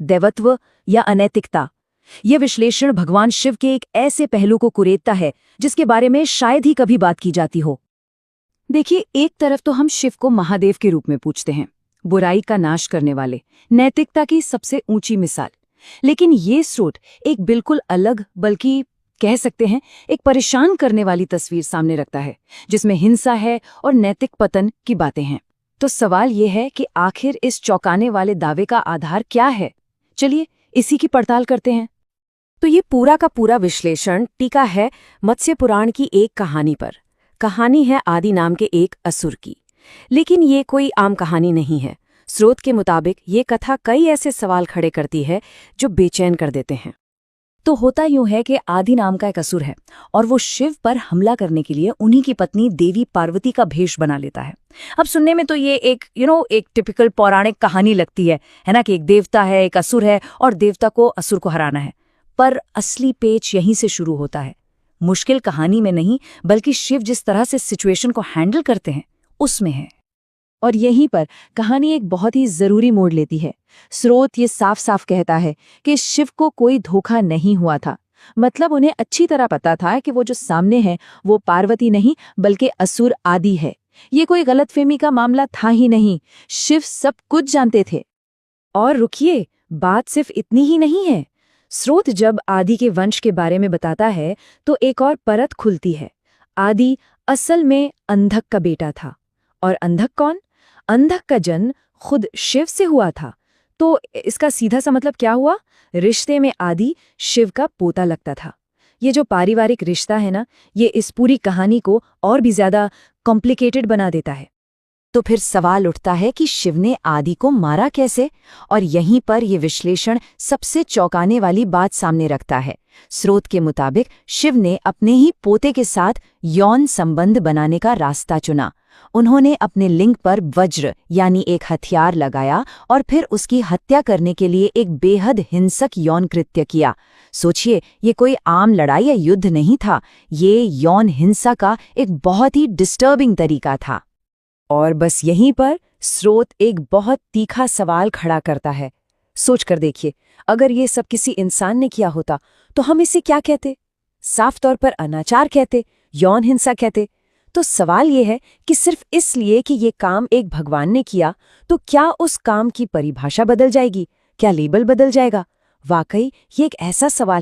दैवत्व या अनैतिकता। यह विश्लेषण भगवान शिव के एक ऐसे पहलू को कुरेदता है जिसके बारे में शायद ही कभी बात की जाती हो। देखिए, एक तरफ तो हम शिव को महादेव के रूप में पूछते हैं, बुराई का नाश करने वाले, नैतिकता की सबसे ऊंची मिसाल। लेकिन ये स्रोत एक बिल्कुल अलग, बल्कि कह सकते हैं एक परेशान करने वाली तस्वीर सामने रखता है, जिसमें हिंसा है और नैतिक पतन की बातें हैं। तो सवाल ये है कि आखिर इस चौंकाने वाले दावे का आधार क्या है? चलिए इसी की पड़ताल करते हैं। तो ये पूरा का पूरा विश्लेषण टीका है मत्स्य पुराण की एक कहानी पर। कहानी है आदि नाम के एक असुर की। लेकिन ये कोई आम कहानी नहीं है। स्रोत के मुताबिक ये कथा कई ऐसे सवाल खड़े करती है जो बेचैन कर देते हैं। तो होता यूं है कि आदि नाम का एक असुर है और वो शिव पर हमला करने के लिए उन्हीं की पत्नी देवी पार्वती का भेष बना लेता है। अब सुनने में तो ये एक एक टिपिकल पौराणिक कहानी लगती है ना, कि एक देवता है, एक असुर है और देवता को असुर को हराना है। पर असली पेच यहीं से शुरू होता है। मुश्किल कहानी में नहीं, बल्कि शिव जिस तरह से सिचुएशन को हैंडल करते हैं उसमें है। और यहीं पर कहानी एक बहुत ही जरूरी मोड़ लेती है। स्रोत ये साफ साफ कहता है कि शिव को कोई धोखा नहीं हुआ था। मतलब उन्हें अच्छी तरह पता था कि वो जो सामने है वो पार्वती नहीं, बल्कि असुर आदि है। ये कोई गलतफहमी का मामला था ही नहीं। शिव सब कुछ जानते थे। और रुकिए, बात सिर्फ इतनी ही नहीं है। स्रोत जब आदि के वंश के बारे में बताता है तो एक और परत खुलती है। आदि असल में अंधक का बेटा था। और अंधक कौन? अंधक का जन्म खुद शिव से हुआ था। तो इसका सीधा सा मतलब क्या हुआ? रिश्ते में आदि शिव का पोता लगता था। ये जो पारिवारिक रिश्ता है ना, ये इस पूरी कहानी को और भी ज्यादा कॉम्प्लिकेटेड बना देता है। तो फिर सवाल उठता है कि शिव ने आदि को मारा कैसे? और यहीं पर यह विश्लेषण सबसे चौंकाने वाली बात सामने रखता है। स्रोत के मुताबिक शिव ने अपने ही पोते के साथ यौन संबंध बनाने का रास्ता चुना। उन्होंने अपने लिंग पर वज्र यानी एक हथियार लगाया और फिर उसकी हत्या करने के लिए एक बेहद हिंसक यौन कृत्य किया। सोचिए, ये कोई आम लड़ाई या युद्ध नहीं था। ये यौन हिंसा का एक बहुत ही डिस्टर्बिंग तरीका था। और बस यहीं पर स्रोत एक बहुत तीखा सवाल खड़ा करता है। सोच कर देखिए, अगर ये सब किसी इंसान ने किया होता तो हम इसे क्या कहते? साफ तौर पर अनाचार कहते, यौन हिंसा कहते। तो सवाल ये है कि सिर्फ इसलिए कि ये काम एक भगवान ने किया तो क्या उस काम की परिभाषा बदल जाएगी? क्या लेबल बदल जाएगा? वाकई ये एक ऐसा सवाल